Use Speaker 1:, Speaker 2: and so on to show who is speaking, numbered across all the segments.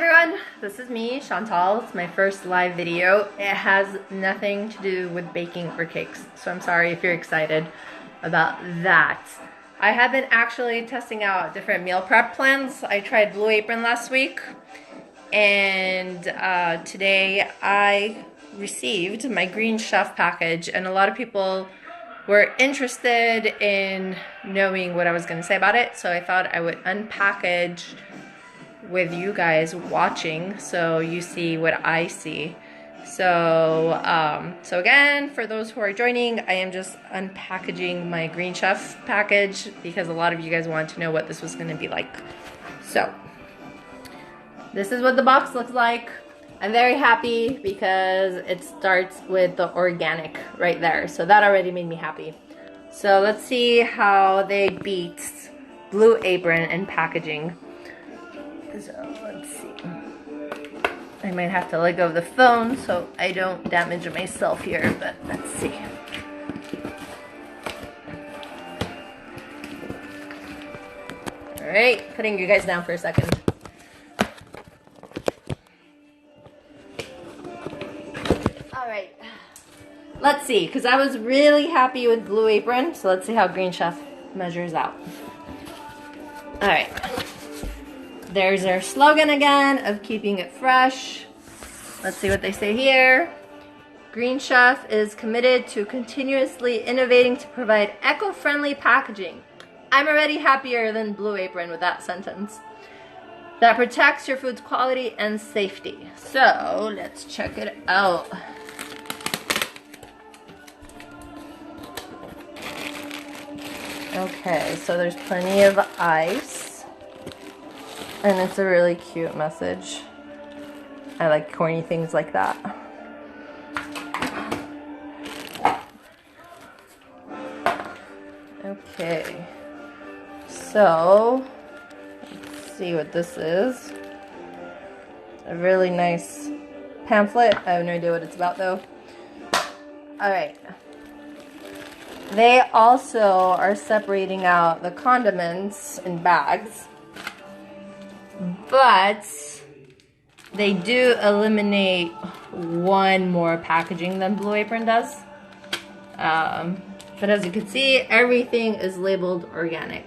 Speaker 1: everyone, this is me, Chantal. It's my first live video. It has nothing to do with baking or cakes, so I'm sorry if you're excited about that. I have been actually testing out different meal prep plans. I tried Blue Apron last week, and today I received my Green Chef package, and a lot of people were interested in knowing what I was going to say about it, so I thought I would unpackage with you guys watching so you see what I see. So again, for those who are joining, I am just unpackaging my Green Chef package because a lot of you guys wanted to know what this was going to be like. So this is what the box looks like. I'm very happy because it starts with the organic right there, so that already made me happy. So let's see how they beat Blue Apron in packaging. So let's see. I might have to let go of the phone so I don't damage myself here, but let's see. Alright, putting you guys down for a second. Alright, let's see, because I was really happy with Blue Apron, so let's see how Green Chef measures out. Alright. There's our slogan again of keeping it fresh. Let's see what they say here. Green Chef is committed to continuously innovating to provide eco-friendly packaging. I'm already happier than Blue Apron with that sentence. That protects your food's quality and safety. So let's check it out. Okay, so there's plenty of ice. And it's a really cute message. I like corny things like that. Okay. So, let's see what this is. A really nice pamphlet. I have no idea what it's about though. Alright. They also are separating out the condiments in bags. But they do eliminate one more packaging than Blue Apron does. But as you can see, everything is labeled organic.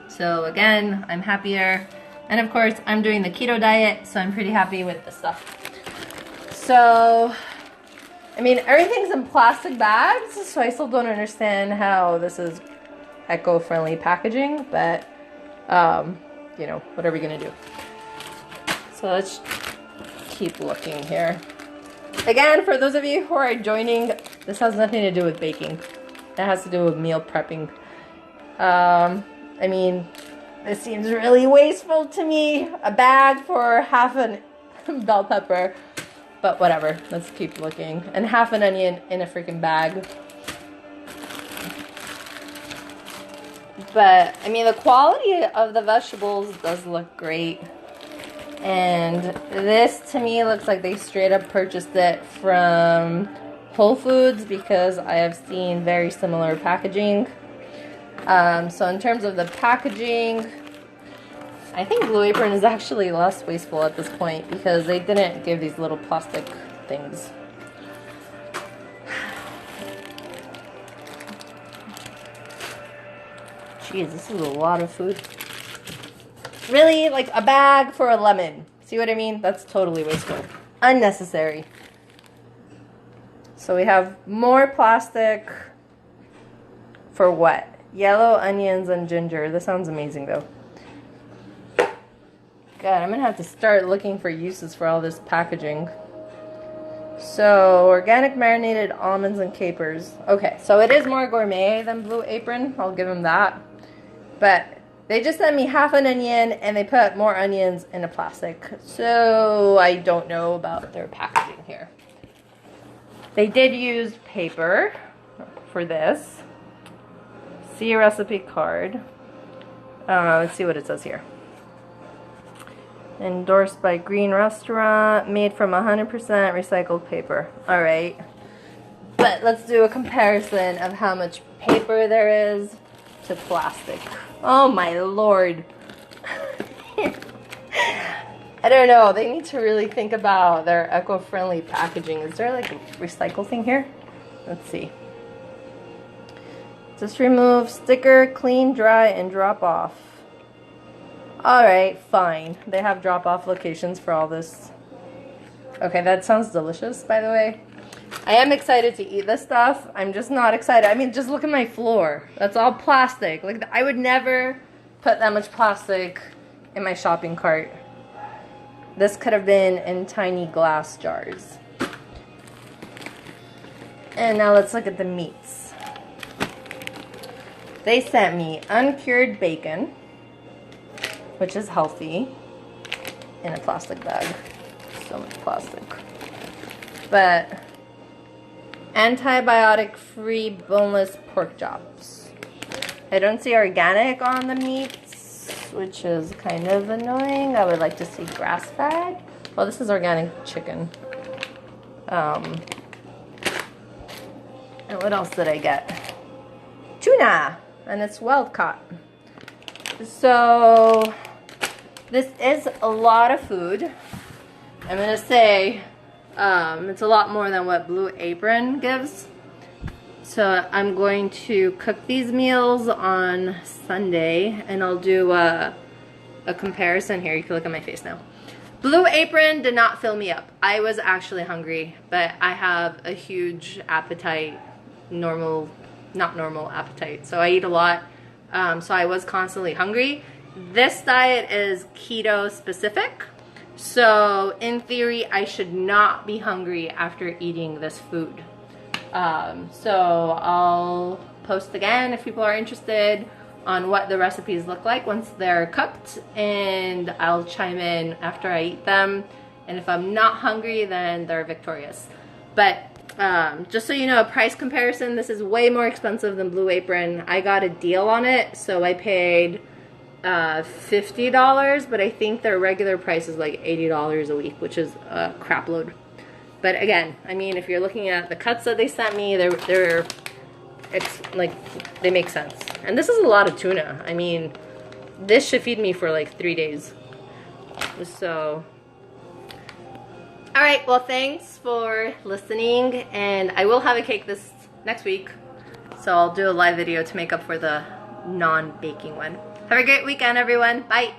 Speaker 1: So again, I'm happier. And of course, I'm doing the keto diet, so I'm pretty happy with this stuff. So, I mean, everything's in plastic bags, so I still don't understand how this is eco-friendly packaging, but you know, what are we gonna do? So let's keep looking here. Again, for those of you who are joining, this has nothing to do with baking. It has to do with meal prepping. I mean, this seems really wasteful to me. A bag for half an bell pepper, but whatever. Let's keep looking. And half an onion in a freaking bag. But, I mean, the quality of the vegetables does look great. And this, to me, looks like they straight up purchased it from Whole Foods because I have seen very similar packaging. So in terms of the packaging, I think Blue Apron is actually less wasteful at this point because they didn't give these little plastic things. Jeez, this is a lot of food. Really? Like a bag for a lemon. See what I mean? That's totally wasteful. Unnecessary. So we have more plastic for what? Yellow onions and ginger. This sounds amazing though. God, I'm gonna have to start looking for uses for all this packaging. So, organic marinated almonds and capers. Okay, so it is more gourmet than Blue Apron. I'll give them that. But they just sent me half an onion and they put more onions in a plastic. So I don't know about their packaging here. They did use paper for this. See a recipe card. Let's see what it says here. Endorsed by Green Restaurant, made from 100% recycled paper. Alright. But let's do a comparison of how much paper there is to plastic. Oh my lord. I don't know. They need to really think about their eco-friendly packaging. Is there like a recycle thing here? Let's see. Just remove sticker, clean, dry, and drop off. Alright, fine. They have drop-off locations for all this. Okay, that sounds delicious, by the way. I am excited to eat this stuff. I'm just not excited. I mean, just look at my floor. That's all plastic. Like, I would never put that much plastic in my shopping cart. This could have been in tiny glass jars. And now let's look at the meats. They sent me uncured bacon, which is healthy, in a plastic bag. So much plastic. But antibiotic-free boneless pork chops. I don't see organic on the meats, which is kind of annoying. I would like to see grass-fed. Well, this is organic chicken. And what else did I get? Tuna! And it's wild caught. So this is a lot of food. I'm gonna say it's a lot more than what Blue Apron gives. So I'm going to cook these meals on Sunday, and I'll do a comparison here. You can look at my face now. Blue Apron did not fill me up. I was actually hungry, but I have a huge appetite, not normal appetite. So I eat a lot, so I was constantly hungry. This diet is keto specific. So in theory, I should not be hungry after eating this food. So I'll post again if people are interested on what the recipes look like once they're cooked, and I'll chime in after I eat them. And if I'm not hungry, then they're victorious. But just so you know, a price comparison, this is way more expensive than Blue Apron. I got a deal on it, so I paid $50, but I think their regular price is like $80 a week, which is a crap load. But again, I mean, if you're looking at the cuts that they sent me, it's like, they make sense. And this is a lot of tuna. I mean, this should feed me for like 3 days. So, all right, well, thanks for listening, and I will have a cake this next week, so I'll do a live video to make up for the non-baking one. Have a great weekend, everyone. Bye.